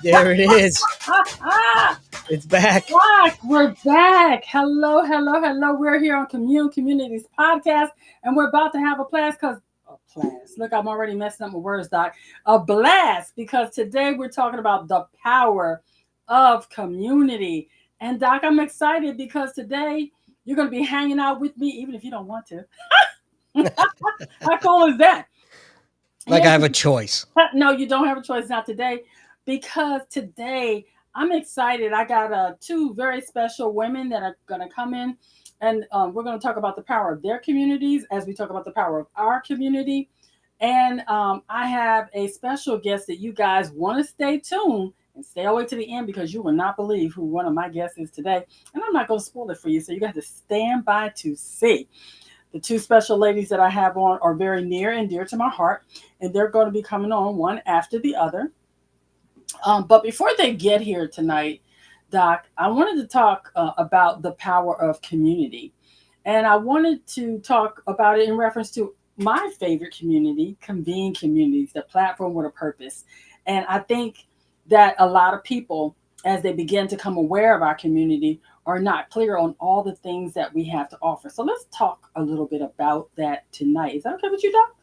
There it is. It's back. We're back. Hello. We're here on Convene Communities Podcast, and we're about to have a blast because Look, I'm already messing up my words, Doc. A blast because today we're talking about the power of community. And Doc, I'm excited because today you're going to be hanging out with me, even if you don't want to. How cool is that? Like I have a choice. No, you don't have a choice. Not today, because today I'm excited. I got two very special women that are going to come in, and we're going to talk about the power of their communities as we talk about the power of our community. And I have a special guest that you guys want to stay tuned and stay all the way to the end because you will not believe who one of my guests is today. And I'm not going to spoil it for you, so you got to stand by to see. The two special ladies that I have on are very near and dear to my heart, and they're going to be coming on one after the other. But before they get here tonight, Doc, I wanted to talk about the power of community. And I wanted to talk about it in reference to my favorite community, Convene Communities, the platform with a purpose. And I think that a lot of people, as they begin to come aware of our community, are not clear on all the things that we have to offer. So let's talk a little bit about that tonight. Is that okay with you, Doc?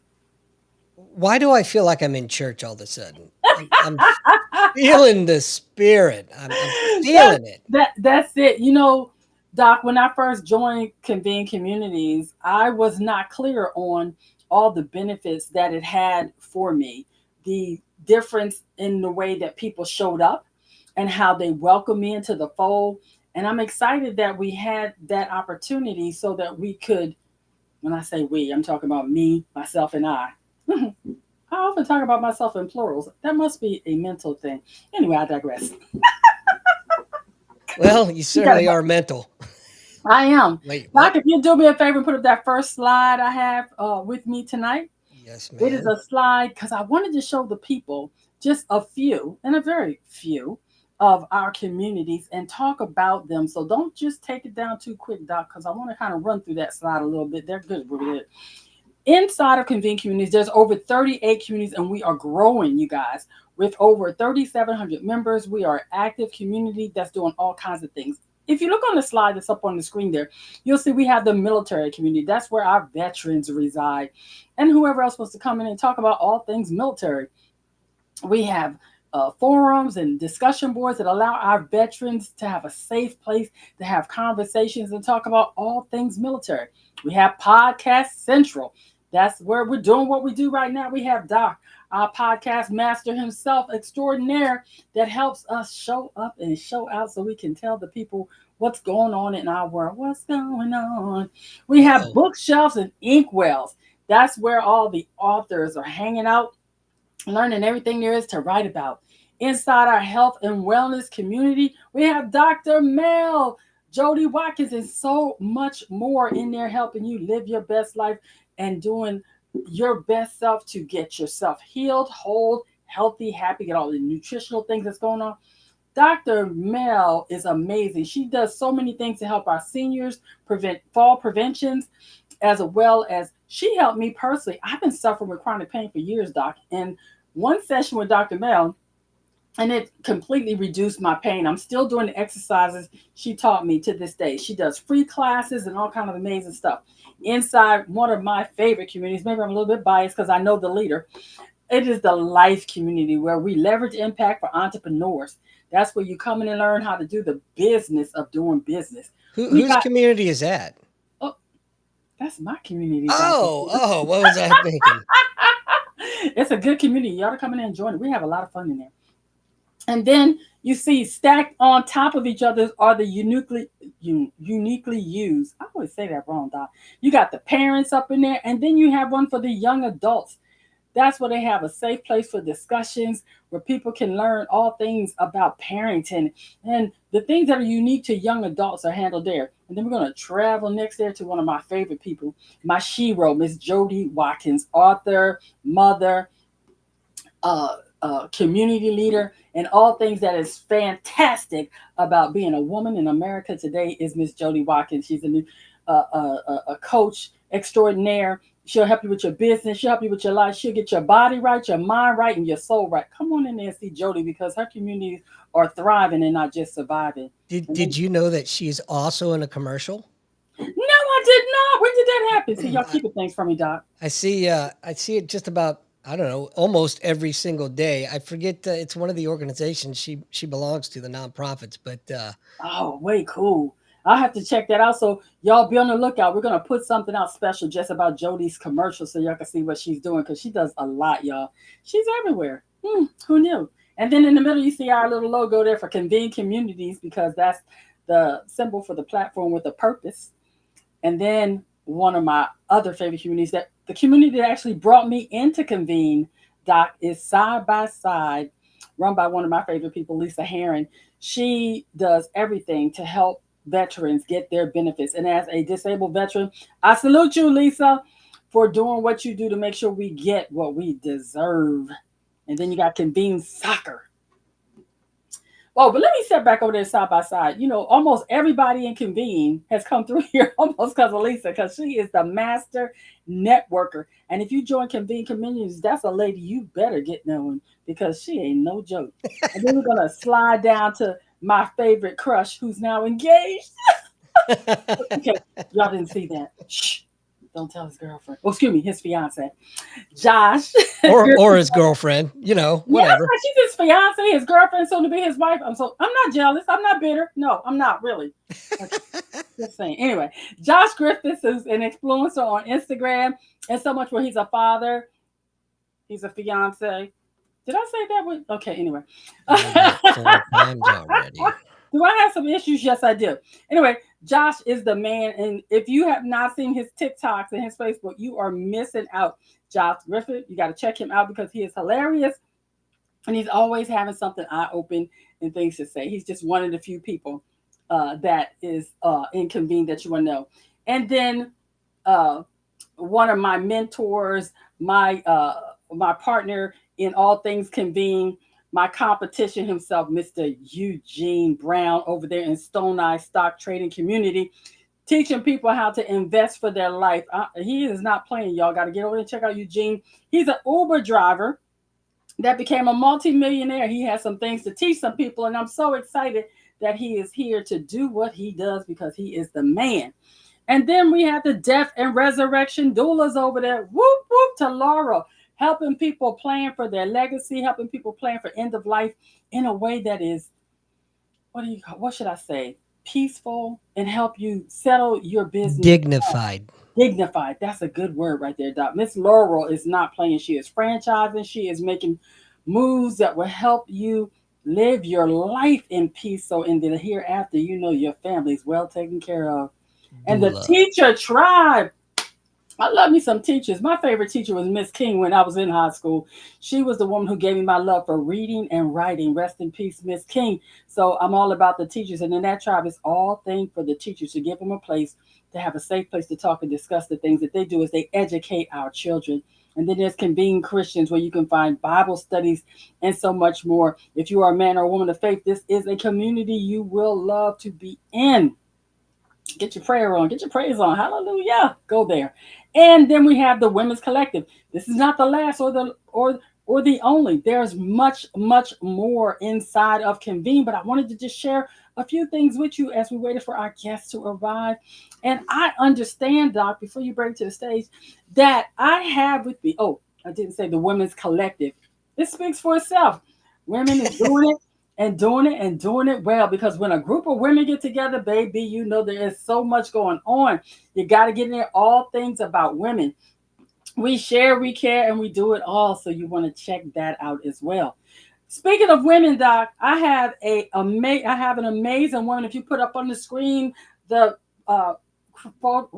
Why do I feel like I'm in church all of a sudden? I'm feeling the spirit. I'm feeling it. That's it. You know, Doc, when I first joined Convene Communities, I was not clear on all the benefits that it had for me. The difference in the way that people showed up and how they welcomed me into the fold. And I'm excited that we had that opportunity so that we could, when I say we, I'm talking about me, myself, and I. I often talk about myself in plurals. That must be a mental thing. Anyway, I digress. Well, you certainly are mental. I am. Wait, Doc, if you do me a favor and put up that first slide I have with me tonight. Yes, ma'am. It is a slide because I wanted to show the people just a few, and a very few, of our communities and talk about them. So don't just take it down too quick, Doc, because I want to kind of run through that slide a little bit. They're good with it. Inside of Convene Communities, there's over 38 communities, and we are growing, you guys, with over 3,700 members. We are an active community that's doing all kinds of things. If you look on the slide that's up on the screen there, you'll see we have the military community. That's where our veterans reside. And whoever else wants to come in and talk about all things military. We have forums and discussion boards that allow our veterans to have a safe place to have conversations and talk about all things military. We have Podcast Central. That's where we're doing what we do right now. We have Doc, our podcast master himself, extraordinaire, that helps us show up and show out so we can tell the people what's going on in our world. What's going on? We have bookshelves and inkwells. That's where all the authors are hanging out, learning everything there is to write about. Inside our health and wellness community, we have Dr. Mel, Jody Watkins, and so much more in there helping you live your best life and doing your best self to get yourself healed, whole, healthy, happy, get all the nutritional things that's going on. Dr. Mel is amazing. She does so many things to help our seniors prevent fall preventions, as well as she helped me personally. I've been suffering with chronic pain for years, Doc. And one session with Dr. Mel, and it completely reduced my pain. I'm still doing the exercises she taught me to this day. She does free classes and all kind of amazing stuff. Inside one of my favorite communities, maybe I'm a little bit biased because I know the leader. It is the life community where we leverage impact for entrepreneurs. That's where you come in and learn how to do the business of doing business. Whose community is that? Oh, that's my community. What was I thinking? It's a good community. You ought to come in and join it. We have a lot of fun in there. And then you see stacked on top of each other are the uniquely used. I always say that wrong, Doc. You got the parents up in there, and then you have one for the young adults. That's where they have a safe place for discussions where people can learn all things about parenting, and the things that are unique to young adults are handled there. And then we're going to travel next there to one of my favorite people, my shero, Miss Jody Watkins, author, mother, community leader, and all things that is fantastic about being a woman in America today is Miss Jody Watkins. She's a coach extraordinaire, She'll help you with your business. She'll help you with your life. She'll get your body right, your mind right, and your soul right. Come on in there and see Jody because her communities are thriving and not just surviving. Did And then, did you know that she's also in a commercial? no, I did not. When did that happen? See, y'all I, keeping things from me, Doc. I see it just about, I don't know, almost every single day. I forget, it's one of the organizations she belongs to, the nonprofits, but Oh, way cool. I'll have to check that out. So y'all be on the lookout. We're gonna put something out special just about Jody's commercial so y'all can see what she's doing because she does a lot, y'all. She's everywhere. Who knew? And then in the middle, you see our little logo there for Convene Communities because that's the symbol for the platform with a purpose. And then one of my other favorite communities that the community that actually brought me into Convene, Doc, is Side by Side, run by one of my favorite people, Lisa Herron. She does everything to help veterans get their benefits. And as a disabled veteran, I salute you, Lisa, for doing what you do to make sure we get what we deserve. And then you got Convene Soccer. Oh, but let me step back over there side by side. You know, almost everybody in Convene has come through here almost because of Lisa, because she is the master networker. And if you join Convene Communities, that's a lady you better get knowing because she ain't no joke. And then we're gonna slide down to my favorite crush who's now engaged. Okay, y'all didn't see that. Shh. Don't tell his girlfriend. Oh, excuse me, his fiance. Josh. or his girlfriend, Yeah, whatever. she's his fiance, his girlfriend, soon to be his wife. I'm not jealous. I'm not bitter. No, I'm not really. Okay, just saying. Anyway, Josh Griffiths is an influencer on Instagram and so much where he's a father, he's a fiance. Did I say that? Okay, anyway. You did that 4 times already. Do I have some issues? Yes, I do. Anyway, Josh is the man. And if you have not seen his TikToks and his Facebook, you are missing out. Josh Griffith, you got to check him out because he is hilarious. And he's always having something eye open and things to say. He's just one of the few people that is in Convene that you want to know. And then uh, one of my mentors, my partner in all things Convene, my competition himself, Mr. Eugene Brown, over there in Stone Eye Stock Trading Community, teaching people how to invest for their life. He is not playing. Y'all got to get over and check out Eugene. He's an Uber driver that became a multimillionaire. He has some things to teach some people, and I'm so excited that he is here to do what he does because he is the man. And then we have the death and resurrection doulas over there. Whoop, whoop to Laura, helping people plan for their legacy, helping people plan for end of life in a way that is, what should I say? Peaceful and help you settle your business. Dignified. Dignified. That's a good word right there, Doc. Miss Laurel is not playing. She is franchising. She is making moves that will help you live your life in peace. So in the hereafter, you know your family is well taken care of. And the Doula. teacher tribe. I love me some teachers. My favorite teacher was Miss King when I was in high school. She was the woman who gave me my love for reading and writing. Rest in peace, Miss King. So I'm all about the teachers. And in that tribe, it's all thing for the teachers to give them a place to have a safe place to talk and discuss the things that they do as they educate our children. And then there's Convene Christians where you can find Bible studies and so much more. If you are a man or a woman of faith, this is a community you will love to be in. Get your prayer on, get your praise on. Hallelujah. Go there. And then we have the Women's Collective. This is not the last or the only. There's much, much more inside of Convene, but I wanted to just share a few things with you as we waited for our guests to arrive. And I understand, Doc, before you bring to the stage, that I have with me, I didn't say the Women's Collective. It speaks for itself. Women is doing it and doing it and doing it well, because when a group of women get together, baby, you know there is so much going on. You got to get in there, all things about women. We share, we care, and we do it all. So you want to check that out as well. Speaking of women, Doc, I have an amazing woman. If you put up on the screen the what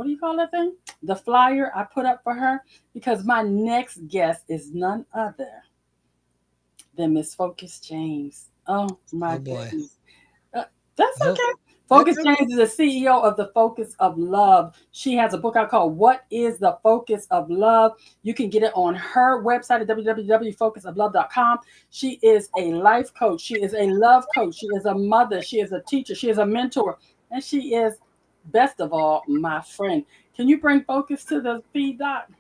do you call that thing? The flyer I put up for her, because my next guest is none other than Miss Focus James. Oh my Oh boy. goodness. That's Oh, okay. Focus okay. James is the CEO of the Focus of Love. She has a book out called What is the Focus of Love? You can get it on her website at www.focusoflove.com. She is a life coach. She is a love coach. She is a mother. She is a teacher. She is a mentor. And she is, best of all, my friend. Can you bring Focus to the feed, Doc?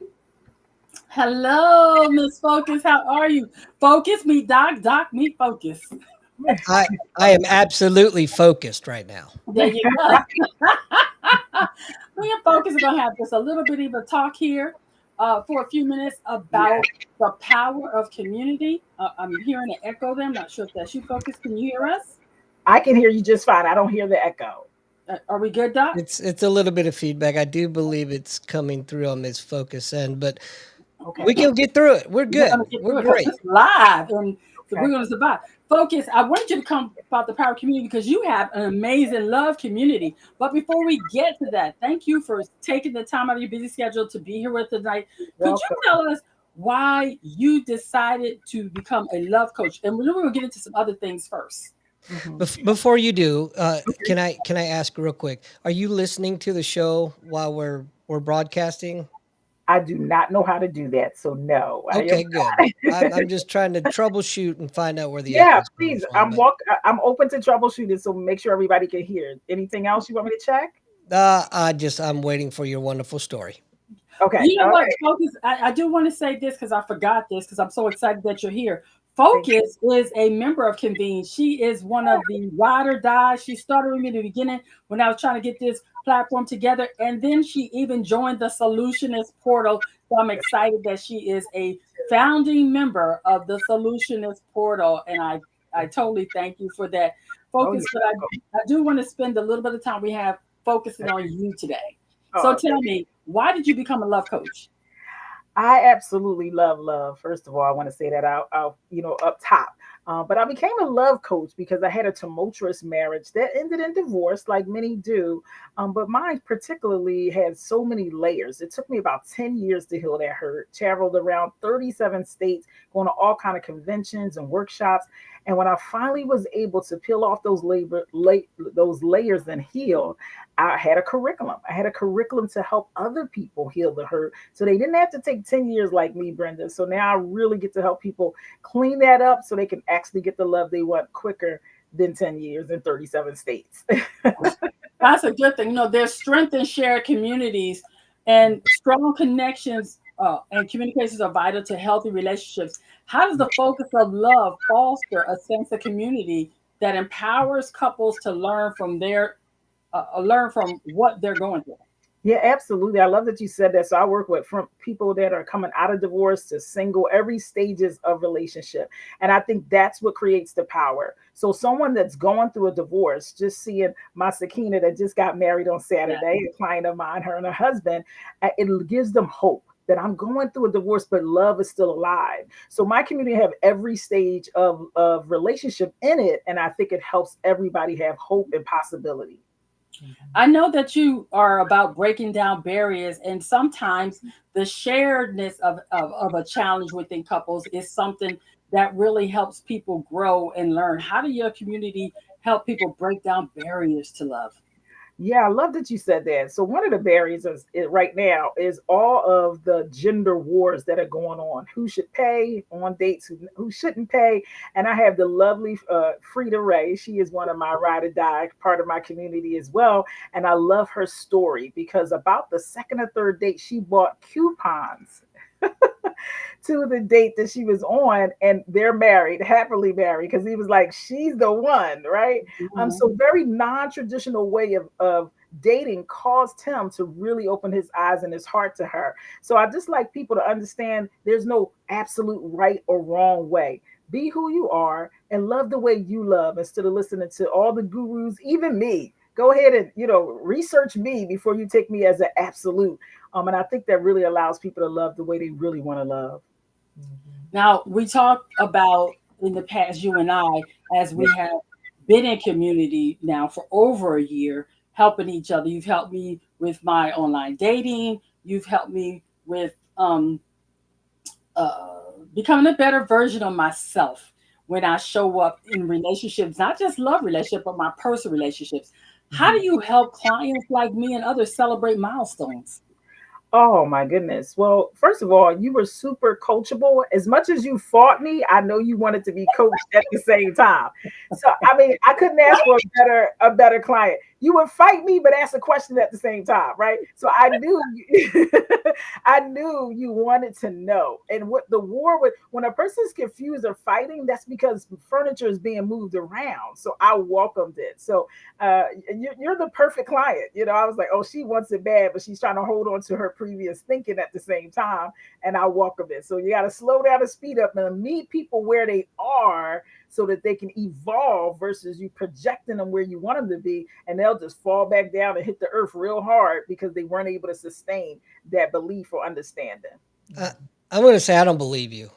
Hello, Miss Focus. How are you? Focus me, Doc. Doc me, focus. I I am absolutely focused right now. There you go. Me and Focus are going to have just a little bit of a talk here for a few minutes Yeah, about the power of community. I'm hearing an echo there. I'm not sure if that's you, Focus. Can you hear us? I can hear you just fine. I don't hear the echo. Are we good, Doc? It's a little bit of feedback. I do believe it's coming through on this focus end, but we Okay. can get through it. We're We're going good. to get We're through it because great. it's live and so we're Okay. going to survive. Focus, I wanted you to come about the power of community because you have an amazing love community. But before we get to that, thank you for taking the time out of your busy schedule to be here with us tonight. Could you Welcome. tell us why you decided to become a love coach? And then we're going to get into some other things first. Mhm. Before you do, Okay. can I ask real quick? Are you listening to the show while we're broadcasting? I do not know how to do that, so no, I am Okay, good. not. I'm just trying to troubleshoot and find out where the Yeah, echo's coming please. from. But I'm open to troubleshooting, so make sure everybody can hear. Anything else you want me to check? I'm waiting for your wonderful story. Okay. You know what, Okay. Focus? I do want to say this because I forgot this because I'm so excited that you're here. Thank you. Focus is a member of Convene. She is one of the ride or die. She started with me in the beginning when I was trying to get this platform together. And then she even joined the Solutionist Portal. So I'm excited that she is a founding member of the Solutionist Portal. And I totally thank you for that. Oh, you're Focus, but welcome. I do want to spend a little bit of time we have focusing on you today. So Oh, tell me, why did you become a love coach? I absolutely love love. First of all, I want to say that out up top. But I became a love coach because I had a tumultuous marriage that ended in divorce, like many do. But mine particularly had so many layers. It took me about 10 years to heal that hurt. Traveled around 37 states, going to all kind of conventions and workshops. And when I finally was able to peel off those layers and heal, I had a curriculum. I had a curriculum to help other people heal the hurt so they didn't have to take 10 years like me, Brenda. So now I really get to help people clean that up so they can actually get the love they want quicker than 10 years in 37 states. That's a good thing. You know, there's strength in shared communities, and strong connections and communications are vital to healthy relationships. How does the focus of love foster a sense of community that empowers couples to learn from what they're going through? Yeah, absolutely. I love that you said that. So I work with from people that are coming out of divorce to single, every stages of relationship. And I think that's what creates the power. So someone that's going through a divorce, just seeing my Sakina that just got married on Yeah. Saturday, a client of mine, her and her husband, it gives them hope that I'm going through a divorce, but love is still alive. So my community have every stage of relationship in it. And I think it helps everybody have hope and possibility. I know that you are about breaking down barriers, and sometimes the sharedness of a challenge within couples is something that really helps people grow and learn. How do your community help people break down barriers to love? Yeah, I love that you said that. So one of the barriers right now is all of the gender wars that are going on. Who should pay on dates? Who shouldn't pay? And I have the lovely Frida Ray. She is one of my ride or die, part of my community as well. And I love her story because about the second or third date, she bought coupons to the date that she was on, and they're married, happily married, because he was like, she's the one, right? Mhm. So very non-traditional way of dating caused him to really open his eyes and his heart to her. So I just like people to understand there's no absolute right or wrong way. Be who you are and love the way you love instead of listening to all the gurus, even me. Go ahead and research me before you take me as an absolute. And I think that really allows people to love the way they really want to love. Mhm. Now, we talked about in the past, you and I, as we have been in community now for over a year, helping each other. You've helped me with my online dating. You've helped me with uh, becoming a better version of myself when I show up in relationships, not just love relationships, but my personal relationships. How do Mhm. you help clients like me and others celebrate milestones? Oh my goodness. Well, first of all, you were super coachable. As much as you fought me, I know you wanted to be coached at the same time. So I mean, I couldn't ask for a better client. you would fight me, but ask a question at the same time, right? So I knew I knew you wanted to know. And what the war with, when a person's confused or fighting, that's because furniture is being moved around. So I welcomed it. So you're the perfect client. I was like, oh, she wants it bad, but she's trying to hold on to her previous thinking at the same time. And I welcome it. So you got to slow down and speed up and meet people where they are so that they can evolve versus you projecting them where you want them to be. And they'll just fall back down and hit the earth real hard because they weren't able to sustain that belief or understanding. I'm going to say I don't believe you.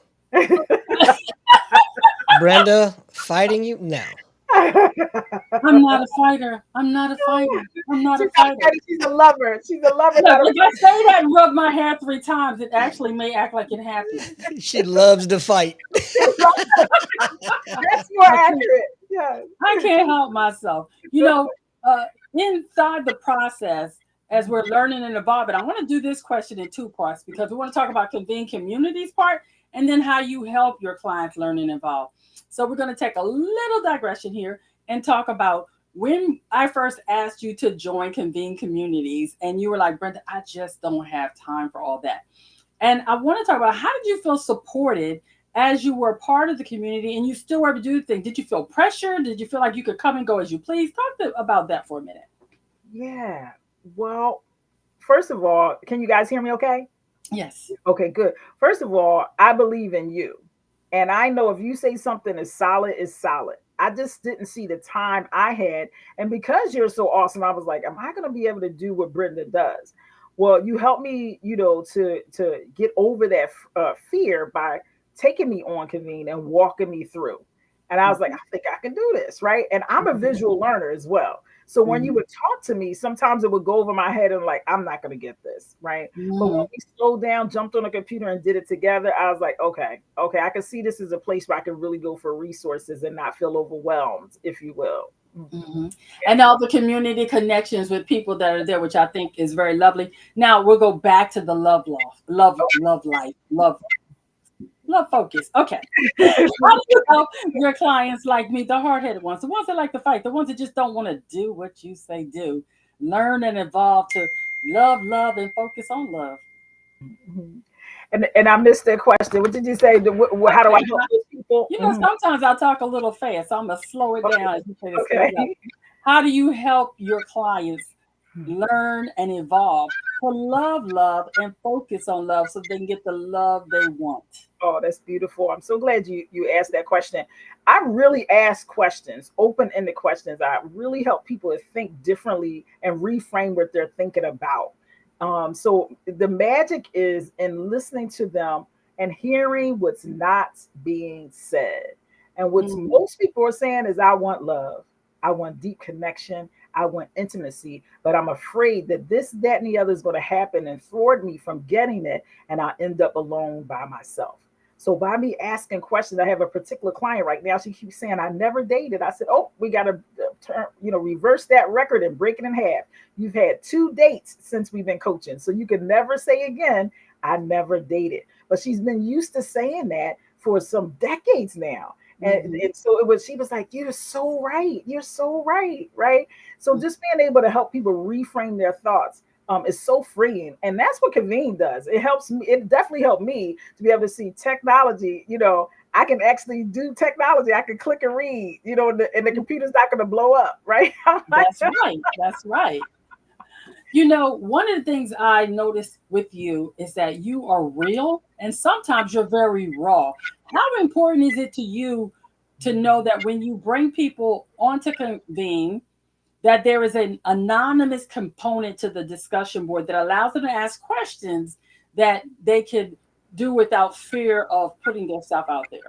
Brenda, fighting you? No. I'm not a fighter. I'm not a fighter. I'm not a fighter. She's a lover. She's a lover. Look, if I say that and rub my hair 3 times, it actually may act like it happened. She loves to fight. That's more accurate. Yeah. I can't help myself. Inside the process, as we're learning and evolving, I want to do this question in 2 parts because we want to talk about Convene Communities part and then how you help your clients learn and evolve. So we're going to take a little digression here and talk about when I first asked you to join Convene Communities and you were like, Brenda, I just don't have time for all that. And I want to talk about how did you feel supported as you were part of the community and you still were able to do things? Did you feel pressure? Did you feel like you could come and go as you please? Talk about that for a minute. Yeah. Well, first of all, can you guys hear me okay? Yes. Okay, good. First of all, I believe in you. And I know if you say something is solid, it's solid. I just didn't see the time I had. And because you're so awesome, I was like, am I going to be able to do what Brenda does? Well, you helped me, to get over that fear by taking me on Convene and walking me through. And I was like, I think I can do this, right? And I'm a visual learner as well. So when you would talk to me, sometimes it would go over my head and like, I'm not going to get this, right? But when we slowed down, jumped on a computer and did it together, I was like, okay, I can see this as a place where I can really go for resources and not feel overwhelmed, if you will. Mm-hmm. And all the community connections with people that are there, which I think is very lovely. Now we'll go back to the love life, love focus. Okay. How do you help your clients like me, the hard-headed ones, the ones that like to fight, the ones that just don't want to do what you say do, learn and evolve to love, and focus on love? Mm-hmm. And I missed that question. What did you say? How do I help those people? Sometimes I talk a little fast, so I'm going to slow it down. As you say this. Okay. How do you help your clients learn and evolve to love, and focus on love so they can get the love they want? Oh, that's beautiful. I'm so glad you asked that question. I really ask questions, open-ended questions. I really help people to think differently and reframe what they're thinking about. So the magic is in listening to them and hearing what's not being said. And what most people are saying is, I want love. I want deep connection. I want intimacy, but I'm afraid that this, that, and the other is going to happen and thwart me from getting it. And I'll end up alone by myself. So by me asking questions, I have a particular client right now. She keeps saying, I never dated. I said, oh, we got to reverse that record and break it in half. You've had 2 dates since we've been coaching. So you can never say again, I never dated. But she's been used to saying that for some decades now. And so she was like, you're so right. You're so right. Right. So just being able to help people reframe their thoughts is so freeing. And that's what Convene does. It helps me. It definitely helped me to be able to see technology. I can actually do technology. I can click and read, and the computer's not going to blow up. Right. That's right. That's right. One of the things I noticed with you is that you are real and sometimes you're very raw. How important is it to you to know that when you bring people onto Convene, that there is an anonymous component to the discussion board that allows them to ask questions that they could do without fear of putting themselves out there?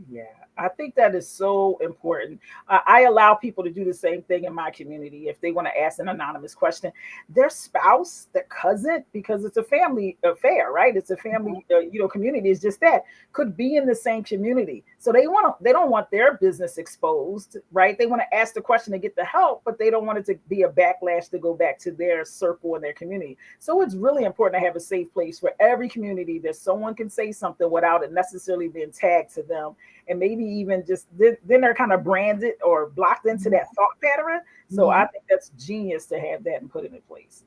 Yeah, I think that is so important. I allow people to do the same thing in my community. If they want to ask an anonymous question, their spouse, their cousin, because it's a family affair, right? It's a family, community is just that, could be in the same community. So they don't want their business exposed, right? They want to ask the question to get the help, but they don't want it to be a backlash to go back to their circle and their community. So it's really important to have a safe place for every community that someone can say something without it necessarily being tagged to them. and maybe even just then they're kind of branded or blocked into that thought pattern. So I think that's genius to have that and put it in place.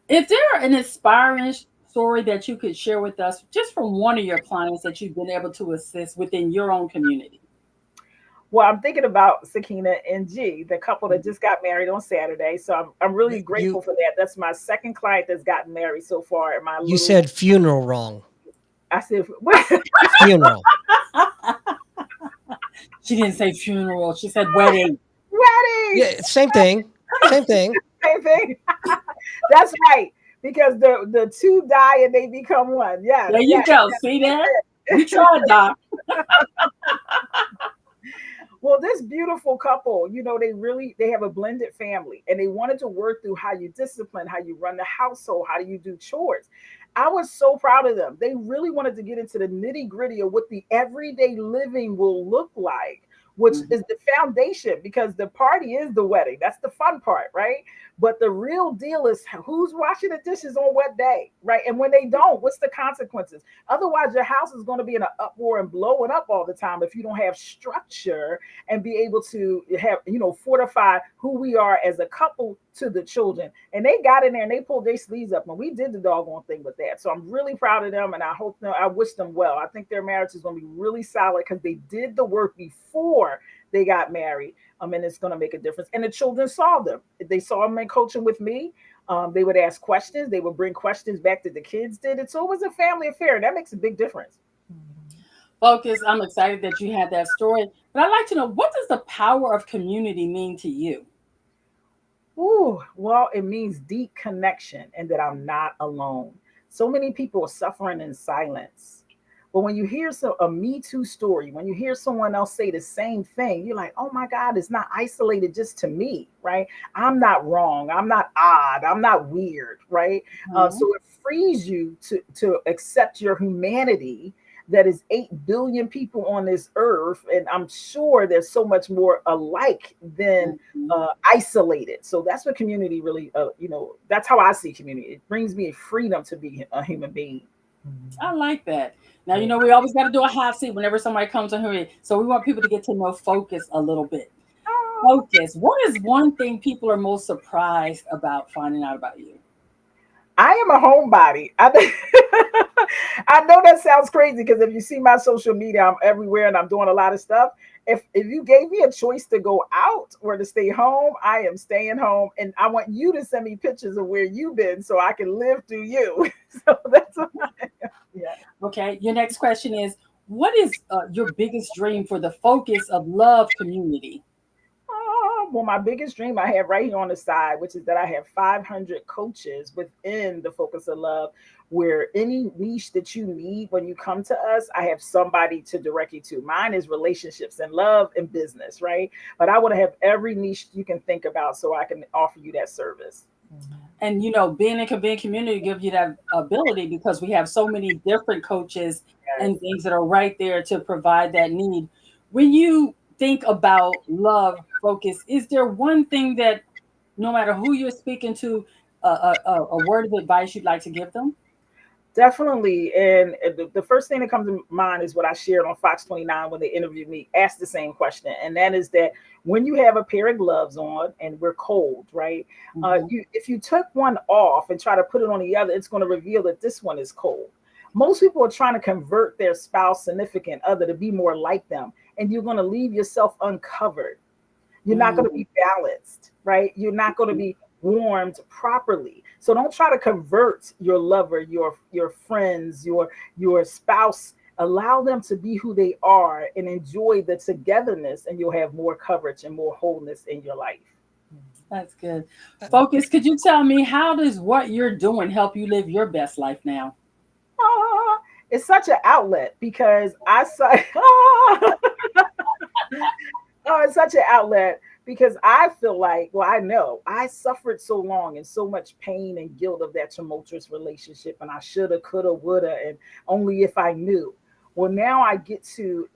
Is there an inspiring story that you could share with us just from one of your clients that you've been able to assist within your own community? Well, I'm thinking about Sakina and G, the couple that just got married on Saturday. So I'm really grateful for that. That's my second client that's gotten married so far. In my You said funeral wrong. I said what? Funeral. She didn't say funeral. She said wedding. Wedding. Yeah, same thing. Same thing. Same thing. That's right. Because the two die and they become one. Yes. There you go. See that? We tried, Doc. Well, this beautiful couple, they have a blended family and they wanted to work through how you discipline, how you run the household, how do you do chores. I was so proud of them. They really wanted to get into the nitty gritty of what the everyday living will look like, which is the foundation, because the party is the wedding. That's the fun part, right? But the real deal is who's washing the dishes on what day, right? And when they don't, what's the consequences? Otherwise, your house is going to be in an uproar and blowing up all the time if you don't have structure and be able to have, fortify who we are as a couple to the children. And they got in there and they pulled their sleeves up and we did the doggone thing with that. So I'm really proud of them and I wish them well. I think their marriage is going to be really solid because they did the work before they got married. And it's going to make a difference. And the children saw them. They saw them in coaching with me. They would ask questions. They would bring questions back that the kids did. And so it was a family affair. That makes a big difference. Focus, I'm excited that you had that story. But I'd like to know, what does the power of community mean to you? Ooh, well, it means deep connection and that I'm not alone. So many people are suffering in silence. But when you hear a Me Too story, when you hear someone else say the same thing, you're like, oh my God, it's not isolated just to me, right? I'm not wrong. I'm not odd. I'm not weird, right? So it frees you to accept your humanity. That is 8 billion people on this earth. And I'm sure there's so much more alike than isolated. So that's what community really, that's how I see community. It brings me a freedom to be a human being. I like that. Now, we always got to do a hot seat whenever somebody comes on here. So we want people to get to know Focus a little bit. Focus, what is one thing people are most surprised about finding out about you? I am a homebody. I know that sounds crazy because if you see my social media, I'm everywhere and I'm doing a lot of stuff. If you gave me a choice to go out or to stay home, I am staying home. And I want you to send me pictures of where you've been so I can live through you. So that's what I am. Yeah. Okay. Your next question is, what is your biggest dream for the Focus of Love community? Well, my biggest dream I have right here on the side, which is that I have 500 coaches within the Focus of Love, where any niche that you need when you come to us, I have somebody to direct you to. Mine is relationships and love and business, right? But I want to have every niche you can think about so I can offer you that service. And, being in Convene Community gives you that ability because we have so many different coaches and things that are right there to provide that need. When you think about love, Focus, is there one thing that no matter who you're speaking to, a word of advice you'd like to give them? Definitely. And the first thing that comes to mind is what I shared on Fox 29 when they interviewed me, asked the same question. And that is that when you have a pair of gloves on and we're cold, right? If you took one off and try to put it on the other, it's going to reveal that this one is cold. Most people are trying to convert their spouse, significant other to be more like them. And you're going to leave yourself uncovered. You're not going to be balanced, right? You're not going to be warmed properly. So don't try to convert your lover, your friends, your spouse. Allow them to be who they are and enjoy the togetherness, and you'll have more coverage and more wholeness in your life. That's good. Focus, could you tell me, how does what you're doing help you live your best life now? It's such an outlet because it's such an outlet because I feel like, I know I suffered so long and so much pain and guilt of that tumultuous relationship. And I shoulda, coulda, woulda, and only if I knew. Well, now I get to,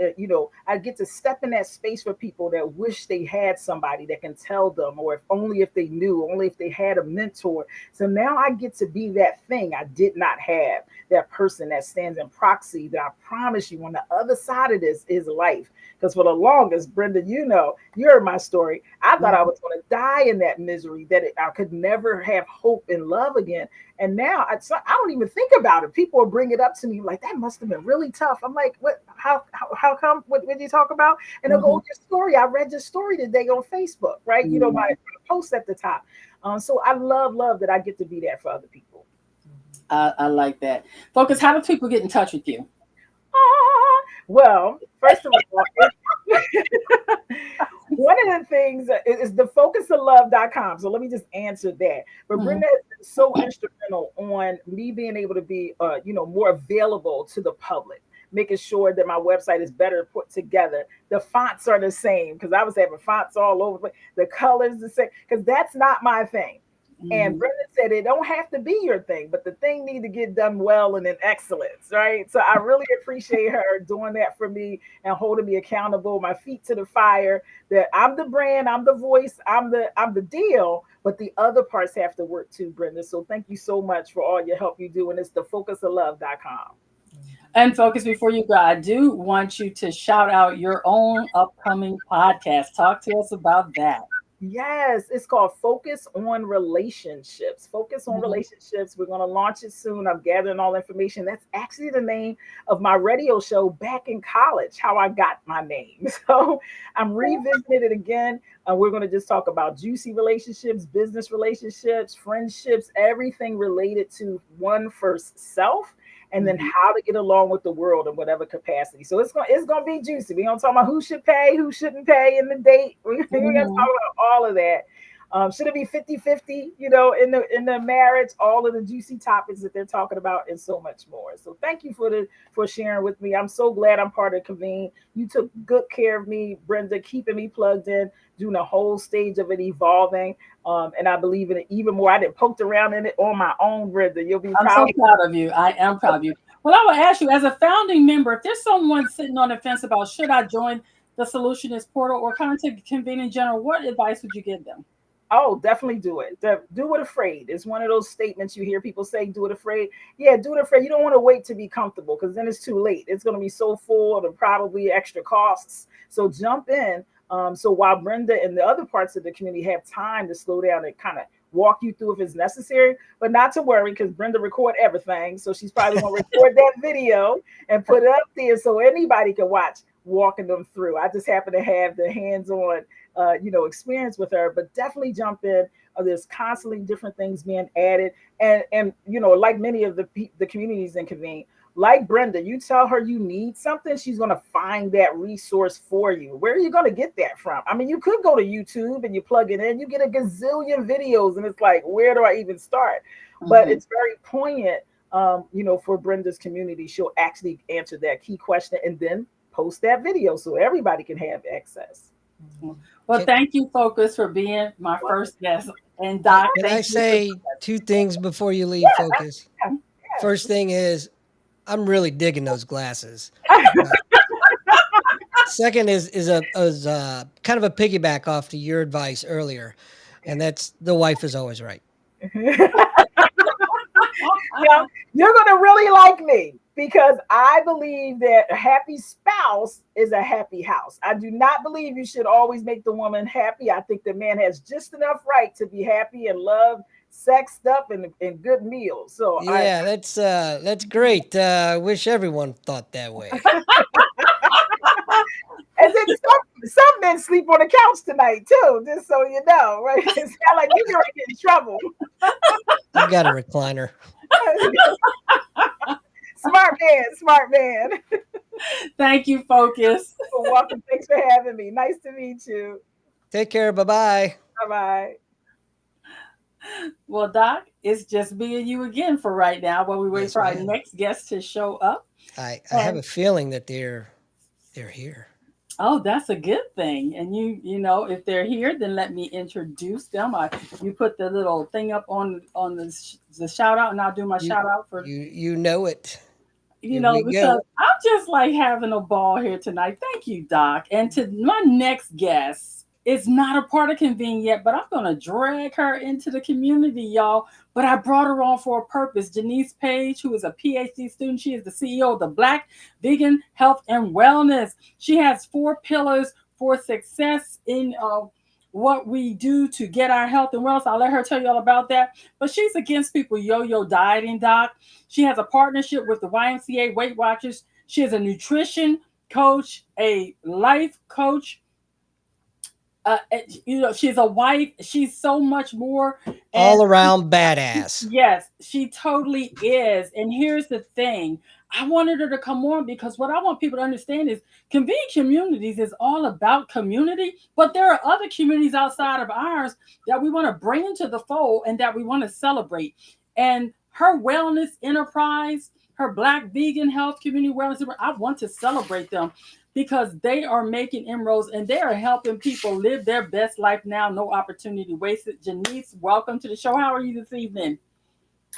I get to step in that space for people that wish they had somebody that can tell them, or if only if they knew, only if they had a mentor. So now I get to be that thing I did not have, that person that stands in proxy, that I promise you on the other side of this is life. Because for the longest, Brenda, you heard my story. I thought I was going to die in that misery, that I could never have hope and love again. And now I don't even think about it. People will bring it up to me like, that must have been really tough. I'm like, what? How come? What did you talk about? And they'll go, your story. I read your story today on Facebook, right? My post at the top. So I love that I get to be that for other people. I like that. Focus, how do people get in touch with you? Well, first of all, one of the things is the focusoflove.com. So let me just answer that. But Brenda has been so instrumental on me being able to be, more available to the public, making sure that my website is better put together. The fonts are the same, because I was having fonts all over, the colors the same, because that's not my thing. And Brenda said it don't have to be your thing, but the thing need to get done well and in excellence, right? So I really appreciate her doing that for me and holding me accountable, my feet to the fire, that I'm the brand, I'm the voice, I'm the deal, but the other parts have to work too, Brenda. So thank you so much for all your help you do. And it's the focusoflove.com. And Focus, before you go, I do want you to shout out your own upcoming podcast. Talk to us about that. Yes, it's called Focus on Relationships. Focus on Relationships. We're going to launch it soon. I'm gathering all information. That's actually the name of my radio show back in college, how I got my name. So I'm revisiting it again. We're going to just talk about juicy relationships, business relationships, friendships, everything related to one first self, and then how to get along with the world in whatever capacity. So it's going to be juicy. We're going to talk about who should pay, who shouldn't pay in the date. We're going to talk about all of that. Should it be 50-50, in the marriage, all of the juicy topics that they're talking about, and so much more. So thank you for sharing with me. I'm so glad I'm part of Convene. You took good care of me, Brenda, keeping me plugged in, doing the whole stage of it evolving. And I believe in it even more. I didn't poked around in it on my own, Brenda. You'll be proud. I'm so proud of you. I am proud of you. Well, I will ask you, as a founding member, if there's someone sitting on the fence about should I join the Solutionist Portal or contact Convene in general, what advice would you give them? Oh, definitely do it. Do it afraid. It's one of those statements you hear people say, do it afraid. Yeah, do it afraid. You don't want to wait to be comfortable, because then it's too late. It's going to be so full of probably extra costs. So jump in. So while Brenda and the other parts of the community have time to slow down and kind of walk you through if it's necessary, but not to worry, because Brenda record everything. So she's probably going to record that video and put it up there so anybody can watch walking them through. I just happen to have the hands-on experience with her, but definitely jump in. There's constantly different things being added, and like many of the communities in Convene, like Brenda, you tell her you need something, she's going to find that resource for you. Where are you going to get that from? I mean, you could go to YouTube and you plug it in, you get a gazillion videos, and it's like, where do I even start? But it's very poignant, for Brenda's community. She'll actually answer that key question and then post that video so everybody can have access. Well, thank you, Focus, for being my first guest. And Doc, can I say two things before you leave, Focus? First thing is, I'm really digging those glasses. Second is kind of a piggyback off to your advice earlier, and that's the wife is always right. You're going to really like me, because I believe that a happy spouse is a happy house. I do not believe you should always make the woman happy. I think the man has just enough right to be happy and love, sexed up, and good meals. So yeah, that's great. I wish everyone thought that way. And then some men sleep on the couch tonight too, just so you know, right? It's not like you're gonna get in trouble. I've got a recliner. Smart man. Thank you, Focus. You're welcome. Thanks for having me. Nice to meet you. Take care. Bye-bye. Bye-bye. Well, Doc, it's just me and you again for right now while we wait for our next guest to show up. I have a feeling that they're here. Oh, that's a good thing. And if they're here, then let me introduce them. You put the little thing up on the shout out, and I'll do my shout out for you know it. You Here know, we because go. I'm just like having a ball here tonight. Thank you, Doc. And to my next guest is not a part of Convene yet, but I'm going to drag her into the community, y'all. But I brought her on for a purpose. Jeniece Paige, who is a PhD student, she is the CEO of the Black Vegan Health and Wellness. She has 4 pillars for success in what we do to get our health and wellness. I'll let her tell you all about that. But she's against people yo-yo dieting, Doc. She has a partnership with the YMCA Weight Watchers. She is a nutrition coach, a life coach. She's a wife. She's so much more. And All around badass. yes, she totally is. And here's the thing. I wanted her to come on because what I want people to understand is Convene Communities is all about community, but there are other communities outside of ours that we want to bring into the fold and that we want to celebrate. And her wellness enterprise, her Black vegan health community wellness, I want to celebrate them because they are making inroads and they are helping people live their best life now. No opportunity wasted. Jeniece, welcome to the show. How are you this evening?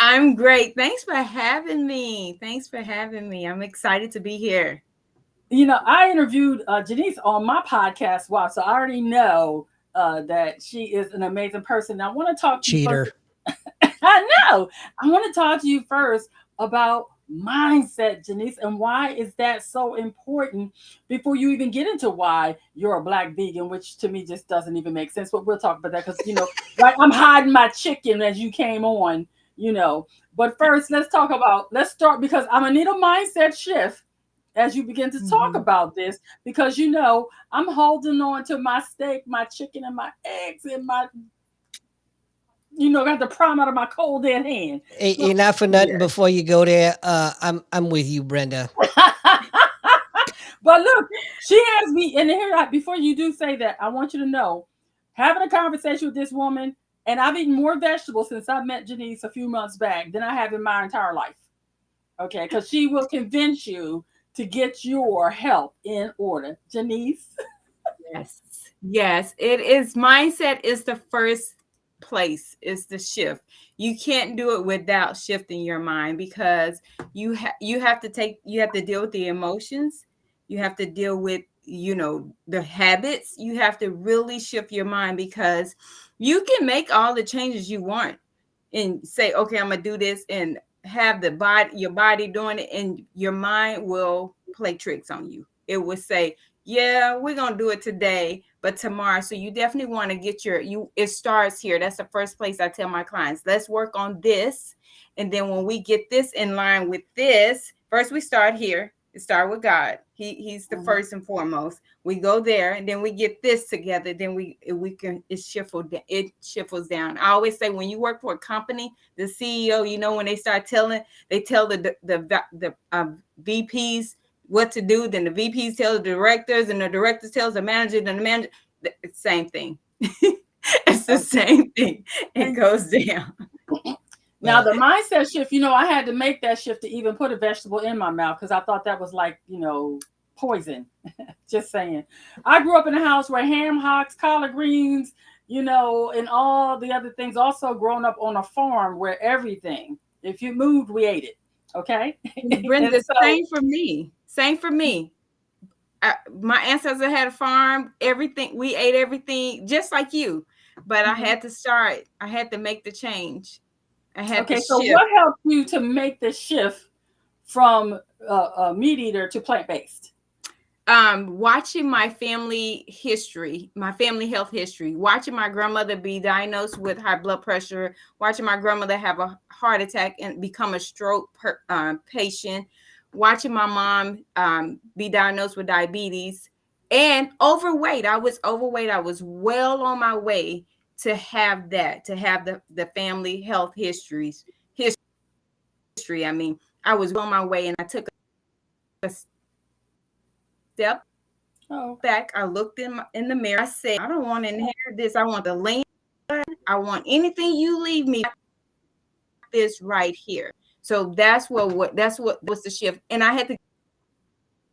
I'm great. Thanks for having me. I'm excited to be here. You know, I interviewed Jeniece on my podcast. Wow. So I already know that she is an amazing person. I want to talk to you Cheater. first. I know. I want to talk to you first about mindset, Jeniece, and why is that so important before you even get into why you're a Black vegan, which to me just doesn't even make sense. But we'll talk about that because, right, I'm hiding my chicken as you came on. But first, let's start because I'm going to need a mindset shift as you begin to talk about this because, I'm holding on to my steak, my chicken, and my eggs and my got the prom out of my cold dead hand. You're not for nothing before you go there. I'm with you, Brenda. But look, she has me, and here, before you do say that, I want you to know, having a conversation with this woman, and I've eaten more vegetables since I met Jeniece a few months back than I have in my entire life. Okay, because she will convince you to get your health in order. Jeniece? Yes, it is. Mindset is the first place, is the shift. You can't do it without shifting your mind because you have to deal with the emotions. You have to deal with, the habits. You have to really shift your mind because you can make all the changes you want and say, okay, I'm going to do this and have your body doing it, and your mind will play tricks on you. It will say, yeah, we're going to do it today, but tomorrow. So you definitely want to get it starts here. That's the first place I tell my clients, let's work on this. And then when we get this in line with this, first we start here. It start with God. He's the first and foremost. We go there and then we get this together. Then it shuffles down. I always say when you work for a company, the CEO, when they tell the VPs what to do, then the VPs tell the directors and the directors tells the manager, then the manager, it's the same thing. It's the same thing. It goes down. Now, the mindset shift, I had to make that shift to even put a vegetable in my mouth because I thought that was like, poison. Just saying. I grew up in a house where ham hocks, collard greens, and all the other things. Also grown up on a farm where everything, if you moved, we ate it. Okay? Brenda, same for me. My ancestors had a farm, everything. We ate everything just like you. But I had to start. I had to make the change. So what helped you to make the shift from a meat eater to plant-based? Watching my family health history, watching my grandmother be diagnosed with high blood pressure, watching my grandmother have a heart attack and become a stroke patient, watching my mom be diagnosed with diabetes and overweight. I was overweight. I was well on my way to have the family health history. I mean, I was on my way and I took a step back. I looked in the mirror. I said, I don't want to inherit this. I want the land. I want anything you leave me this right here. So that's what was the shift. And I had to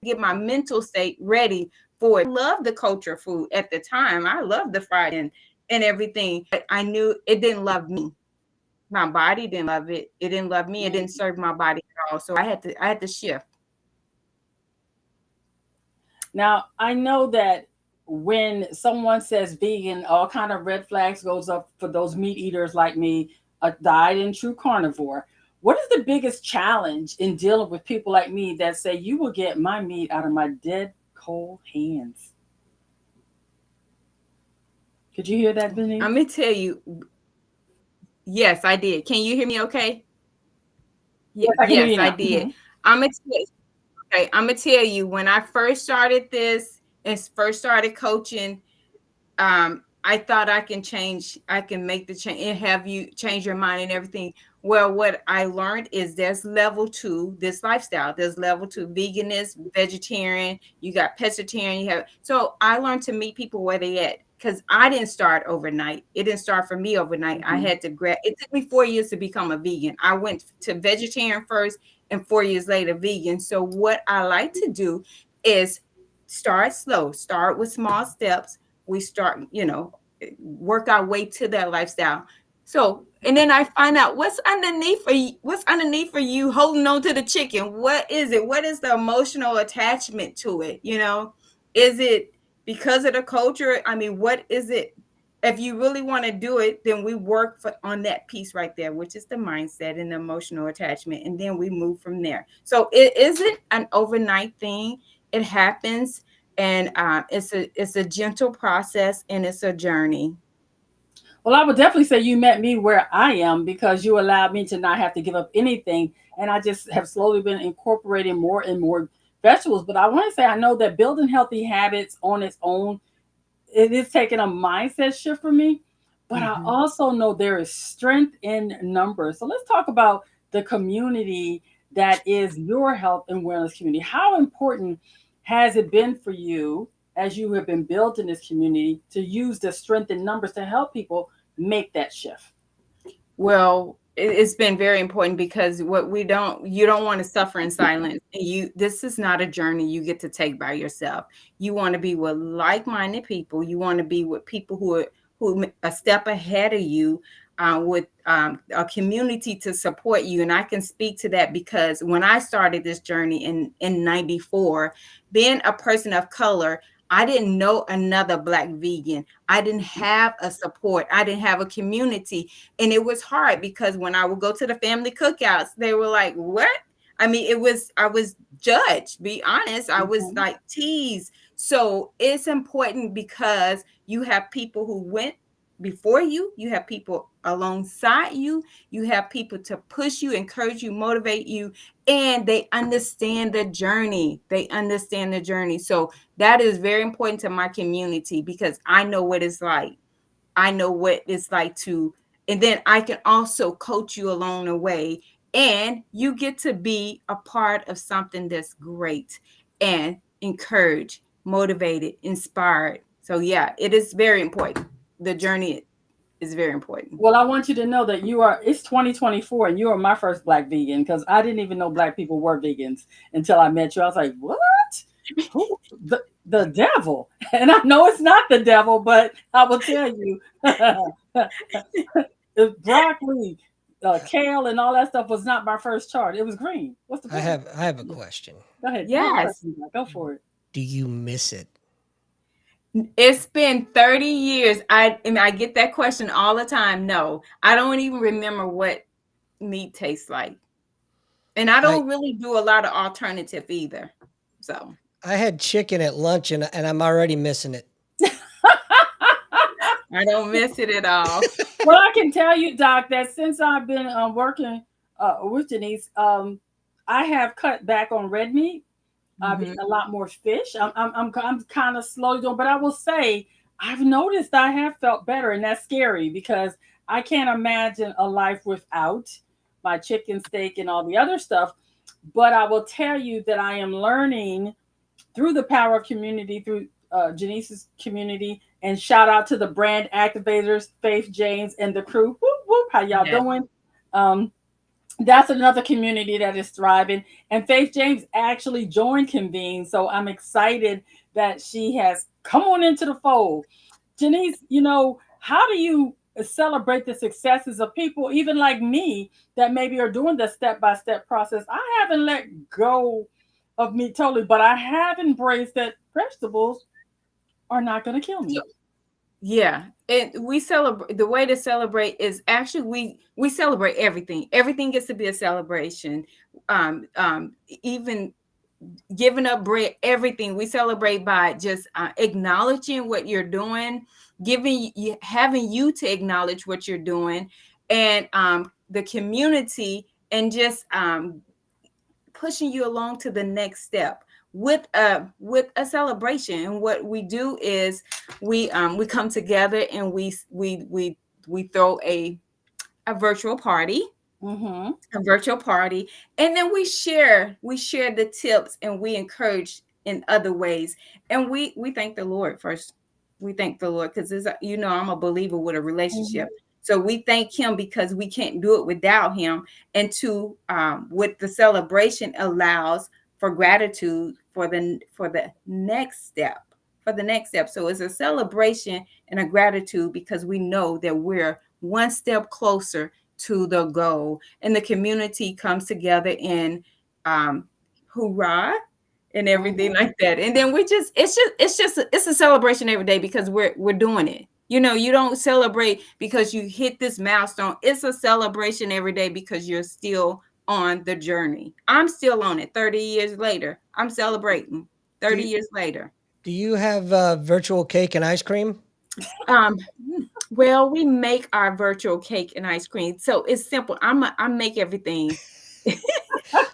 get my mental state ready for it. I loved the culture food at the time. I loved the fried and everything. But I knew it didn't love me. my body didn't love it. It didn't love me. It didn't serve my body at all. So I had to shift. Now, I know that when someone says vegan, all kind of red flags goes up for those meat eaters like me, a diet and true carnivore. What is the biggest challenge in dealing with people like me that say you will get my meat out of my dead cold hands? Could you hear that, Benny? I'm gonna tell you, yes, I did. Can you hear me okay? Yes, I can hear Yes, you I now. did. I'm gonna tell you, okay, I'm gonna tell you when I first started this and first started coaching, I thought I can make the change and have you change your mind and everything. Well, what I learned is there's level two, this lifestyle. There's level two, veganist, vegetarian, you got pescatarian, you have so I learned to meet people where they at. Because I didn't start overnight. It didn't start for me overnight. I had to it took me 4 years to become a vegan. I went to vegetarian first and 4 years later vegan. So what I like to do is start slow, start with small steps. We start, work our way to that lifestyle. So, and then I find out what's underneath for you holding on to the chicken. What is it? What is the emotional attachment to it? Is it because of the culture? I mean, what is it? If you really want to do it, then we work on that piece right there, which is the mindset and the emotional attachment, and then we move from there. So it isn't an overnight thing. It happens, and it's a gentle process, and it's a journey. Well, I would definitely say you met me where I am because you allowed me to not have to give up anything. And I just have slowly been incorporating more and more vegetables. But I want to say I know that building healthy habits on its own, it is taking a mindset shift for me. But I Mhm. also know there is strength in numbers. So let's talk about the community that is your health and wellness community. How important has it been for you as you have been built in this community to use the strength in numbers to help people make that shift? Well, it's been very important because you don't want to suffer in silence. And this is not a journey you get to take by yourself. You want to be with like-minded people. You want to be with people who a step ahead of you, with a community to support you. And I can speak to that because when I started this journey in '94, being a person of color, I didn't know another Black vegan. I didn't have a support. I didn't have a community. And it was hard because when I would go to the family cookouts, they were like, what? I mean, I was judged, be honest. I was Mhm. like teased. So it's important because you have people who went before you have people alongside you have people to push you, encourage you, motivate you, and they understand the journey. They understand the journey. So that is very important to my community because I know what it's like. I know what it's like to, and then I can also coach you along the way. And you get to be a part of something that's great and encouraged, motivated, inspired. So, yeah, it is very important. The journey is very important. Well, I want you to know that it's 2024 and you are my first Black vegan because I didn't even know Black people were vegans until I met you. I was like, what? Who? The devil? And I know it's not the devil, but I will tell you, broccoli, kale, and all that stuff was not my first chart. It was green. What's the I point? have I have a question. Go ahead. What Yes. question you got? Go for it. Do you miss it? It's been 30 years. I get that question all the time. No, I don't even remember what meat tastes like. And I I don't really do a lot of alternative either. So I had chicken at lunch and I'm already missing it. I don't miss it at all. Well, I can tell you, Doc, that since I've been working with Jeniece, I have cut back on red meat. I've Mhm. eaten a lot more fish. I'm kind of slowly doing, but I will say I've noticed I have felt better, and that's scary because I can't imagine a life without my chicken steak and all the other stuff. But I will tell you that I am learning through the power of community, through Jenice's community, and shout out to the brand activators, Faith James and the crew. Whoop, whoop, how y'all Yes. doing? Um, that's another community that is thriving. And Faith James actually joined Convene. So I'm excited that she has come on into the fold. Jeniece, how do you celebrate the successes of people, even like me, that maybe are doing the step by step process. I haven't let go of me totally, but I have embraced that vegetables are not going to kill me. Yeah, and we celebrate. The way to celebrate is actually we celebrate everything. Everything gets to be a celebration. Even giving up bread, everything we celebrate by just acknowledging what you're doing, giving you, having you to acknowledge what you're doing, and the community, and just pushing you along to the next step with a celebration. And what we do is we come together and we throw a virtual party, Mm-hmm. a virtual party, and then we share the tips, and we encourage in other ways. And we thank the Lord first. We thank the Lord because, I'm a believer with a relationship. So we thank him because we can't do it without him. And to with the celebration allows for gratitude for the next step, for the next step. So it's a celebration and a gratitude because we know that we're one step closer to the goal, and the community comes together in hoorah and everything like that. And then it's a celebration every day because we're doing it. You don't celebrate because you hit this milestone. It's a celebration every day because you're still on the journey. I'm still on it 30 years later. I'm celebrating 30 years later. Do you have virtual cake and ice cream? Um, well, we make our virtual cake and ice cream, so it's simple. I make everything.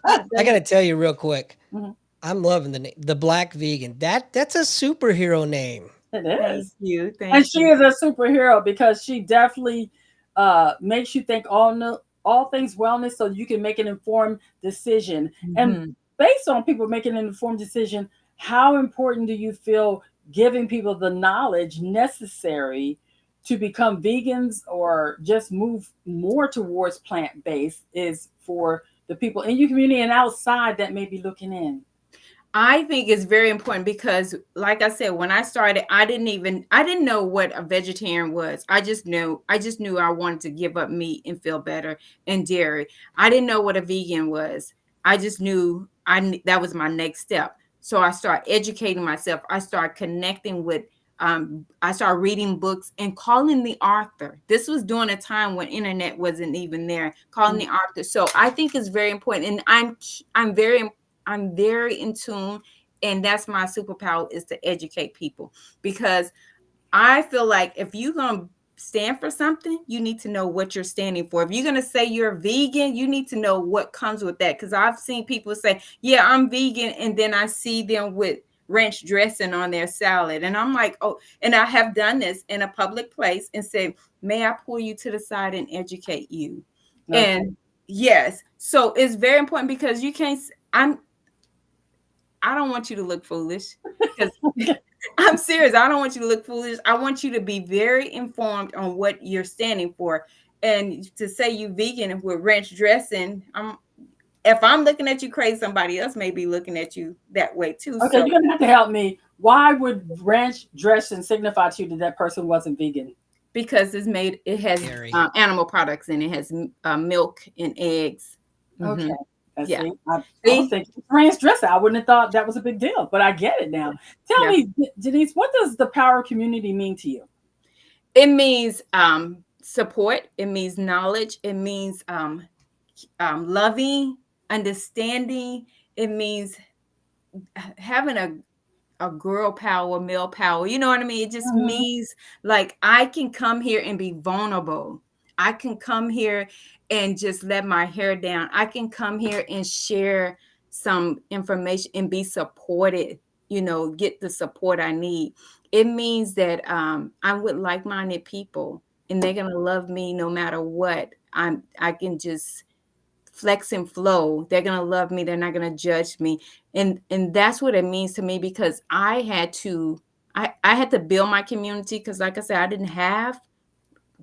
I got to tell you real quick. Mhm. I'm loving the Black Vegan. That's a superhero name. It Thank is. you, And thank she you. is a superhero because she definitely makes you think all things wellness so you can make an informed decision. And Mhm. based on people making an informed decision, how important do you feel giving people the knowledge necessary to become vegans or just move more towards plant-based is for the people in your community and outside that may be looking in? I think it's very important because, like I said, when I started, I didn't know what a vegetarian was. I just knew I wanted to give up meat and feel better, and dairy. I didn't know what a vegan was. I just knew that was my next step. So I started educating myself. I started connecting with. I started reading books and calling the author. This was during a time when internet wasn't even there. Calling the author. So I think it's very important, and I'm very in tune, and that's my superpower, is to educate people, because I feel like if you're going to stand for something, you need to know what you're standing for. If you're going to say you're vegan, you need to know what comes with that, because I've seen people say, yeah, I'm vegan, and then I see them with ranch dressing on their salad, and I'm like, oh. And I have done this in a public place and said, may I pull you to the side and educate you? Okay. And yes, so it's very important because you can't. I don't want you to look foolish, because I'm serious. I don't want you to look foolish. I want you to be very informed on what you're standing for. And to say you vegan with ranch dressing, if I'm looking at you crazy, somebody else may be looking at you that way too. Okay, So you're gonna have to help me. Why would ranch dressing signify to you that that person wasn't vegan? because it has Dairy. animal products in it. It has milk and eggs. Okay. Mhm. Let's Yeah. see. I was See? thinking ranch dressing. I wouldn't have thought that was a big deal, but I get it now. Tell Yeah. me, Jeniece, what does the power community mean to you? It means support. It means knowledge. It means loving, understanding. It means having a girl power, male power. You know what I mean? It just Mhm. means like I can come here and be vulnerable. I can come here and just let my hair down. I can come here and share some information and be supported, get the support I need. It means that I'm with like-minded people, and they're gonna love me no matter what. I can just flex and flow. They're going to love me. They're not going to judge me. And that's what it means to me, because I had to build my community, because like I said, I didn't have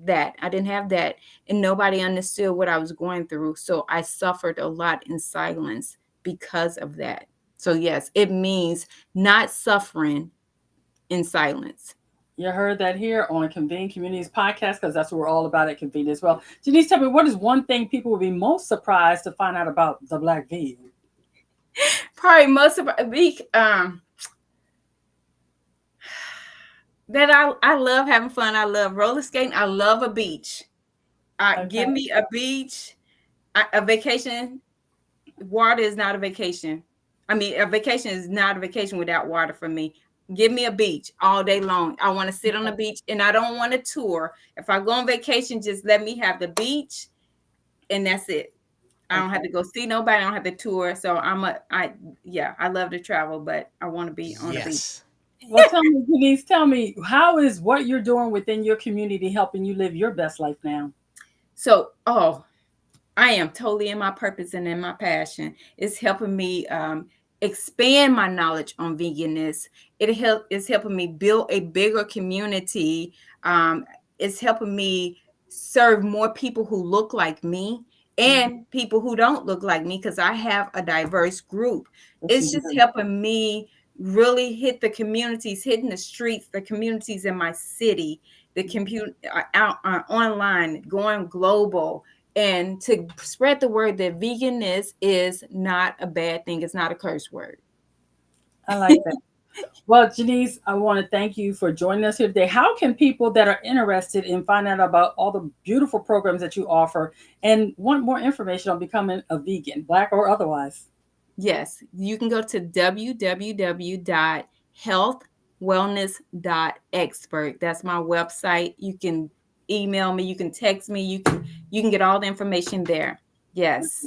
that. I didn't have that, and nobody understood what I was going through. So I suffered a lot in silence because of that. So yes, it means not suffering in silence. You heard that here on Convene Communities Podcast, because that's what we're all about at Convene as well. Jeniece, tell me, what is one thing people would be most surprised to find out about the Black vegan? Probably most of that I love having fun. I love roller skating. I love a beach. Okay. Give me a beach, a vacation. Water is not a vacation. I mean, a vacation is not a vacation without water for me. Give me a beach all day long. I want to sit on the beach, and I don't want a tour. If I go on vacation, just let me have the beach, and that's it. I don't have to go see nobody. I don't have to tour. So I love to travel, but I want to be on the beach. Well, tell me, Jeniece, tell me, how is what you're doing within your community helping you live your best life now? So, I am totally in my purpose and in my passion. It's helping me expand my knowledge on veganism. It's helping me build a bigger community. It's helping me serve more people who look like me and people who don't look like me, because I have a diverse group. It's just helping me really hit the communities, hitting the streets, the communities in my city, the community out online, going global, and to spread the word that veganism is not a bad thing. It's not a curse word. I like that. Well, Jeniece, I want to thank you for joining us here today. How can people that are interested in finding out about all the beautiful programs that you offer and want more information on becoming a vegan, Black or otherwise? Yes, you can go to www.healthwellness.expert. That's my website. You can email me, you can text me, you can get all the information there. Yes.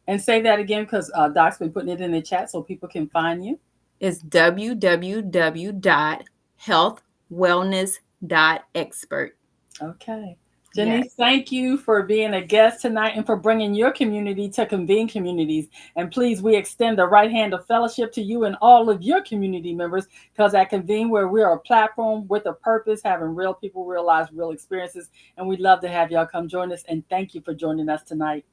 And say that again, because Doc's been putting it in the chat so people can find you. It's www.healthwellness.expert. Okay. Jeniece, thank you for being a guest tonight and for bringing your community to Convene Communities. And please, we extend the right hand of fellowship to you and all of your community members, because at Convene, where we are a platform with a purpose, having real people realize real experiences. And we'd love to have y'all come join us. And thank you for joining us tonight.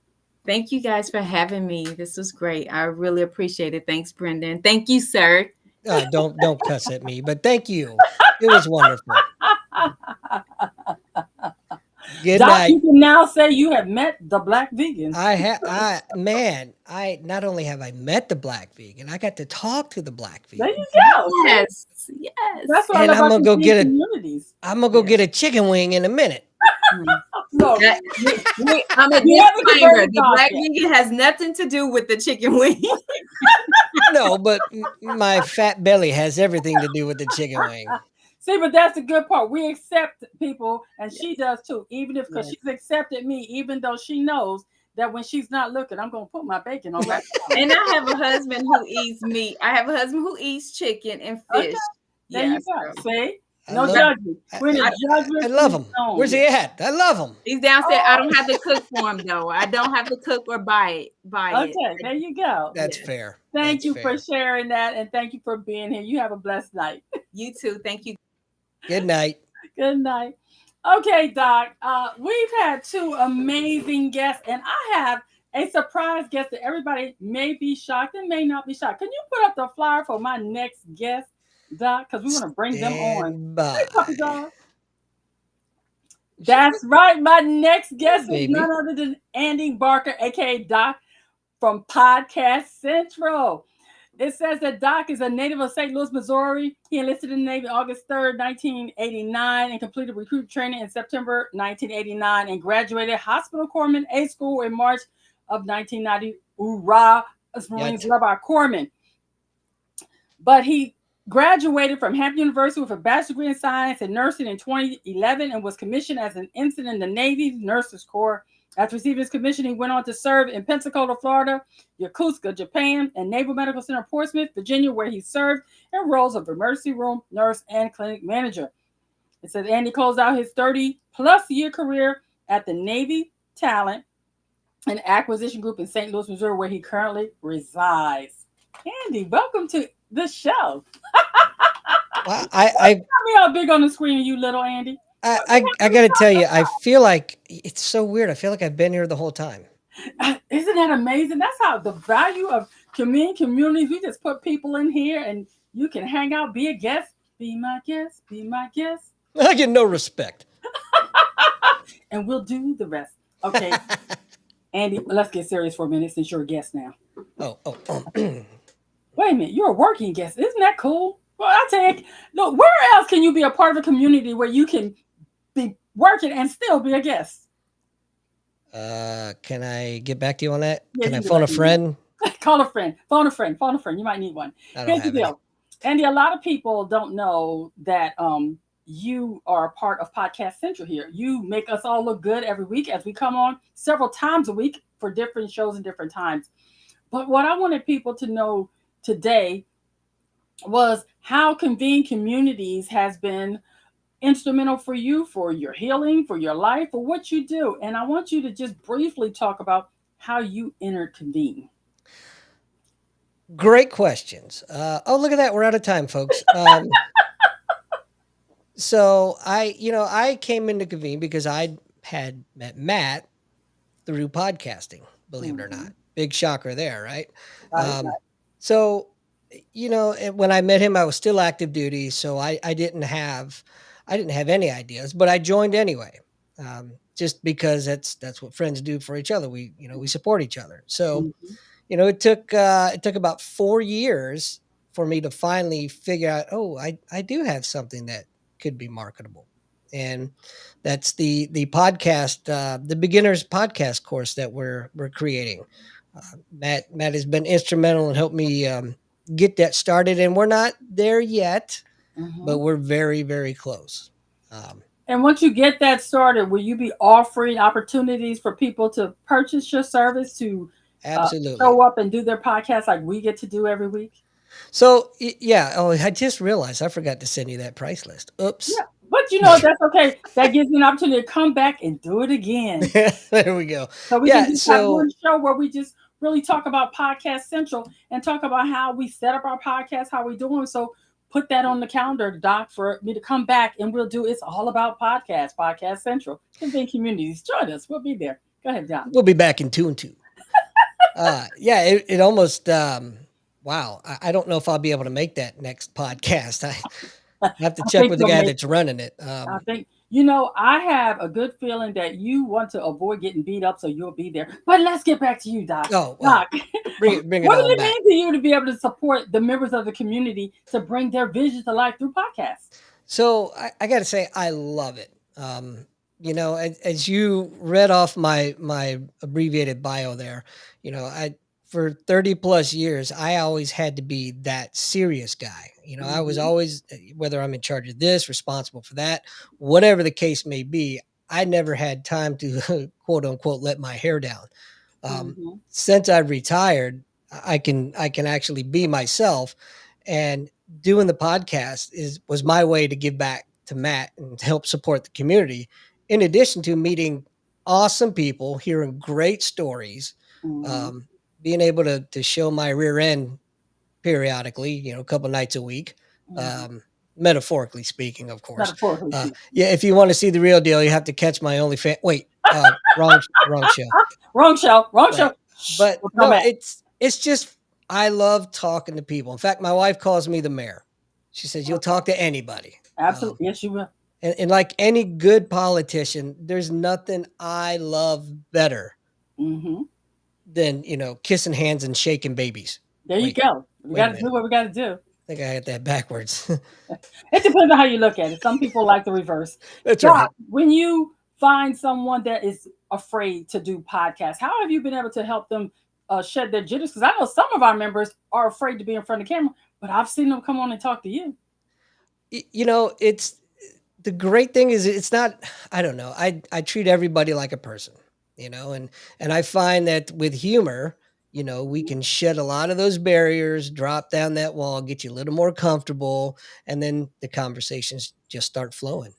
Thank you guys for having me. This was great. I really appreciate it. Thanks, Brenda. And thank you, sir. Don't cuss at me, but thank you. It was wonderful. Good Doc, night. you can now say you have met the Black vegan. I not only have I met the Black vegan, I got to talk to the Black vegan. There you go. Yes. That's what And I'm gonna go get communities. I'm gonna go get a chicken wing in a minute. So, I'm a disclaimer. The Black vegan has nothing to do with the chicken wing. No, but my fat belly has everything to do with the chicken wing. See, but that's the good part. We accept people, and she does too. Even if, because she's accepted me, even though she knows that when she's not looking, I'm going to put my bacon on that. And I have a husband who eats meat. I have a husband who eats chicken and fish. Okay. There you go. See? No judgment. I love him. Where's he at? I love him. He's downstairs. I don't have to cook for him, though. I don't have to cook or buy it. Okay, there you go. That's fair. Thank you for sharing that, and thank you for being here. You have a blessed night. You too. Thank you. Good night. Good night. Okay, Doc. We've had two amazing guests, and I have a surprise guest that everybody may be shocked and may not be shocked. Can you put up the flyer for my next guest, Doc? Because we want to bring them on. Hey, Puppy Dog. That's right. My next guest is none other than Andy Barker, aka Doc, from Podcast Central. It says that Doc is a native of St. Louis, Missouri. He enlisted in the Navy August 3rd, 1989, and completed recruit training in September 1989, and graduated Hospital Corpsman A School in March of 1990. Hoorah! Us Marines love our corpsmen. But he graduated from Hampton University with a bachelor's degree in science and nursing in 2011, and was commissioned as an ensign in the Navy's Nurses Corps. After receiving his commission, he went on to serve in Pensacola, Florida, Yokosuka, Japan, and Naval Medical Center, Portsmouth, Virginia, where he served in roles of emergency room nurse and clinic manager. It says Andy closed out his 30-plus year career at the Navy Talent and Acquisition Group in St. Louis, Missouri, where he currently resides. Andy, welcome to the show. Well, Tell me how big on the screen are you, little Andy? I got to tell you, I feel like it's so weird. I feel like I've been here the whole time. Isn't that amazing? That's how the value of communities. We just put people in here, and you can hang out, be a guest, be my guest, be my guest. I get no respect. And we'll do the rest. Okay, Andy, let's get serious for a minute since you're a guest now. Oh. Wait a minute, you're a working guest. Isn't that cool? Well, I take no. Where else can you be a part of a community where you can be working and still be a guest? Can I get back to you on that? Yeah, Can you I can get phone a back to me. friend? Call a friend, phone a friend, phone a friend. You might need one. I don't Here's the have any. deal, Andy. A lot of people don't know that you are a part of Podcast Central here. You make us all look good every week as we come on several times a week for different shows and different times. But what I wanted people to know today was how Convene Communities has been instrumental for you, for your healing, for your life, for what you do. And I want you to just briefly talk about how you entered Convene. Great questions. Look at that. We're out of time, folks. So I came into Convene because I had met Matt through podcasting, believe it or not. Big shocker there, right? Right. So, when I met him, I was still active duty. So I didn't have any ideas, but I joined anyway. Just because that's what friends do for each other. We support each other. So, Mhm. it took about 4 years for me to finally figure out, oh, I do have something that could be marketable. And that's the podcast, the beginners podcast course that we're creating. Matt has been instrumental in helping me get that started, and we're not there yet, but Mhm. we're very, very close. Um, And once you get that started, will you be offering opportunities for people to purchase your service to Absolutely. show up and do their podcast like we get to do every week? So yeah. Oh, I just realized I forgot to send you that price list. Oops. Yeah, but that's okay. That gives you an opportunity to come back and do it again. There we go. So we can Yeah. just have So one show where we just really talk about Podcast Central and talk about how we set up our podcast, how we doing. So put that on the calendar, Doc, for me to come back and we'll do. It's all about Podcast Central. Convene Communities. Join us. We'll be there. Go ahead, Doc. we'll be back in 2 and 2. Yeah. It almost. Wow. I don't know if I'll be able to make that next podcast. I have to I check think with the you'll guy make that's running it. I think I have a good feeling that you want to avoid getting beat up, so you'll be there. But let's get back to you, Doc. Oh, well, Doc, bring it what does on it back. mean to you to be able to support the members of the community to bring their vision to life through podcasts? So I got to say, I love it. As you read off my abbreviated bio there, I for 30 plus years, I always had to be that serious guy. I was Mhm. always, whether I'm in charge of this, responsible for that, whatever the case may be, I never had time to quote unquote let my hair down. Mhm. Since I've retired, I can actually be myself, and doing the podcast was my way to give back to Matt and to help support the community. In addition to meeting awesome people, hearing great stories, Mhm. um, being able to show my rear end periodically, a couple nights a week, Mhm. um, metaphorically speaking, of course. Metaphorically speaking. Yeah, if you want to see the real deal, you have to catch my OnlyFans. Wait, wrong show. Wrong show. Wrong Right. show. Shh, But we'll come no, back. it's just I love talking to people. In fact, my wife calls me the mayor. She says you'll talk to anybody. Absolutely. Yes, you will. And like any good politician, there's nothing I love better Hmm. than kissing hands and shaking babies. There you Wait, go. We wait got a to minute. do what we got to do. I think I had that backwards. It depends on how you look at it. Some people like the reverse. That's Doc, right. when you find someone that is afraid to do podcasts, how have you been able to help them shed their jitters? Because I know some of our members are afraid to be in front of the camera, but I've seen them come on and talk to you. It's the great thing is it's not. I don't know. I treat everybody like a person, and I find that with humor, we can shed a lot of those barriers, drop down that wall, get you a little more comfortable, and then the conversations just start flowing.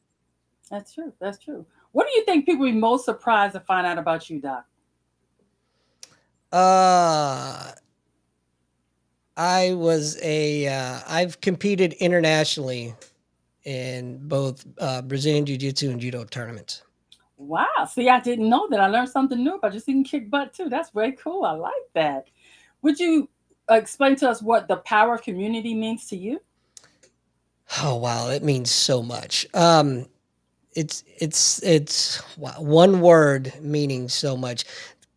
That's true. That's true. What do you think people be most surprised to find out about you, Doc? Uh, I've competed internationally in both Brazilian Jiu Jitsu and Judo tournaments. Wow. See, I didn't know that. I learned something new about just you can kick butt too. That's very cool. I like that. Would you explain to us what the power of community means to you? Oh wow, it means so much. It's wow, one word meaning so much.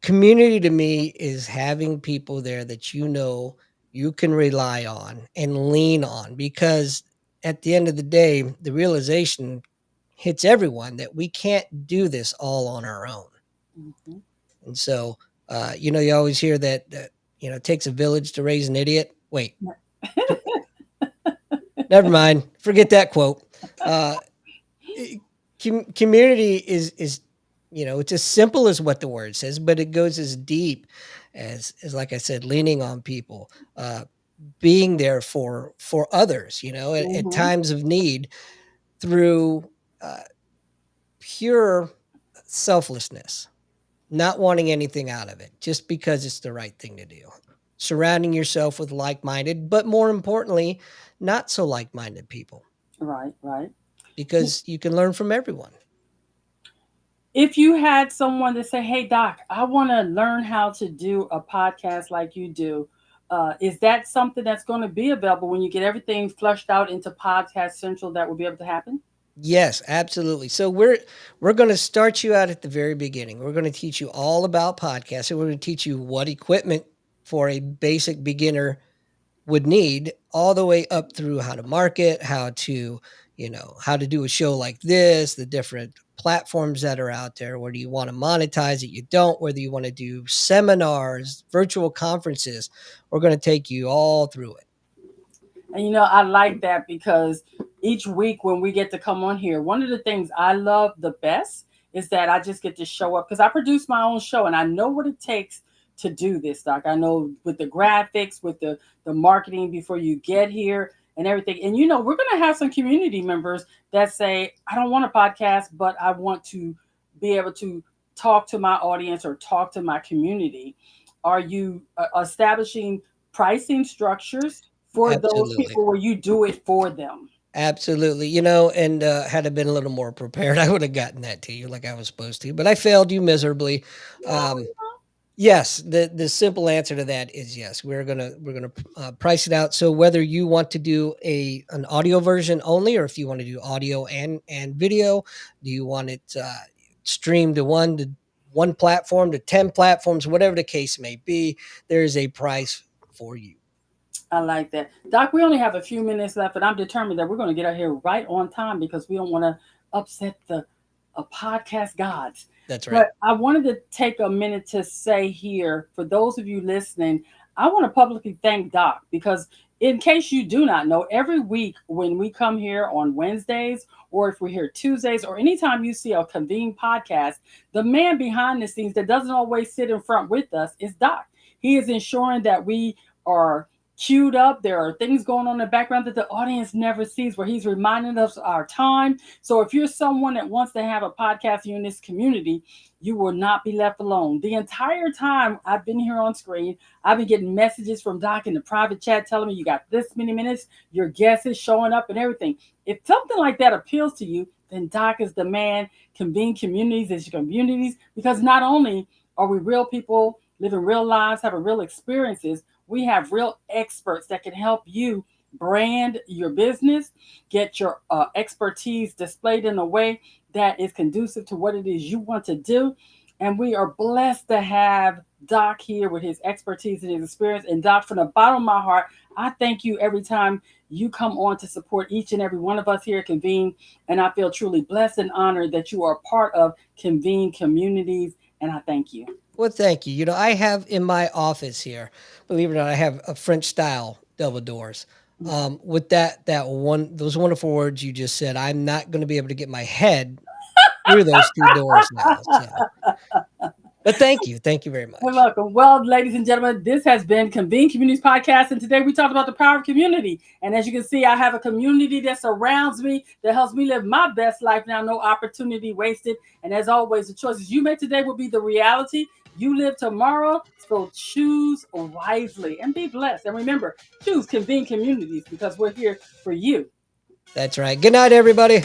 Community to me is having people there that you can rely on and lean on, because at the end of the day, the realization hits everyone that we can't do this all on our own. Mhm. And so, you always hear that it takes a village to raise an idiot. Wait, never mind. Forget that quote. Uh, Community is it's as simple as what the word says, but it goes as deep as like I said, leaning on people, being there for others, at Mhm. times of need, through uh, pure selflessness, not wanting anything out of it, just because it's the right thing to do. Surrounding yourself with like-minded, but more importantly, not so like-minded people, Right, right. because you can learn from everyone. If you had someone to say, "Hey, Doc, I want to learn how to do a podcast like you do," is that something that's going to be available when you get everything flushed out into Podcast Central? That will be able to happen. Yes, absolutely. So we're going to start you out at the very beginning. We're going to teach you all about podcasting. We're going to teach you what equipment for a basic beginner would need, all the way up through how to market, how to do a show like this, the different platforms that are out there. Whether you want to monetize it, you don't, whether you want to do seminars, virtual conferences, we're going to take you all through it. And I like that because each week when we get to come on here, one of the things I love the best is that I just get to show up because I produce my own show and I know what it takes to do this, Doc. I know with the graphics, with the marketing before you get here and everything. And we're going to have some community members that say, I don't want a podcast, but I want to be able to talk to my audience or talk to my community. Are you establishing pricing structures for those Absolutely. people where you do it for them? Absolutely. And had I been a little more prepared, I would have gotten that to you like I was supposed to, but I failed you miserably. Um, yes, the simple answer to that is yes. We're gonna price it out. So whether you want to do an audio version only, or if you want to do audio and video, do you want it streamed to one platform, to 10 platforms, whatever the case may be, there is a price for you. I like that. Doc, we only have a few minutes left, and I'm determined that we're going to get out here right on time because we don't want to upset the podcast gods. That's right. But I wanted to take a minute to say here, for those of you listening, I want to publicly thank Doc because, in case you do not know, every week when we come here on Wednesdays, or if we're here Tuesdays, or anytime you see a Convene podcast, the man behind the scenes that doesn't always sit in front with us is Doc. He is ensuring that we are queued up. There are things going on in the background that the audience never sees, where he's reminding us our time. So if you're someone that wants to have a podcast in this community, you will not be left alone. The entire time I've been here on screen, I've been getting messages from Doc in the private chat telling me you got this many minutes, your guest is showing up and everything. If something like that appeals to you, then Doc is the man. Convene Communities is your communities, because not only are we real people living real lives, having real experiences, we have real experts that can help you brand your business, get your expertise displayed in a way that is conducive to what it is you want to do. And we are blessed to have Doc here with his expertise and his experience. And Doc, from the bottom of my heart, I thank you every time you come on to support each and every one of us here at Convene. And I feel truly blessed and honored that you are part of Convene Communities. And I thank you. Well, thank you. I have in my office here, believe it or not, I have a French style double doors. With those wonderful words you just said, I'm not going to be able to get my head through those two doors now. So, but thank you very You're much. welcome. Well, ladies and gentlemen, this has been Convene Communities Podcast, and today we talked about the power of community. And as you can see, I have a community that surrounds me, that helps me live my best life now, no opportunity wasted. And as always, the choices you make today will be the reality you live tomorrow. So choose wisely and be blessed. And remember, choose Convene Communities because we're here for you. That's right. Good night, everybody.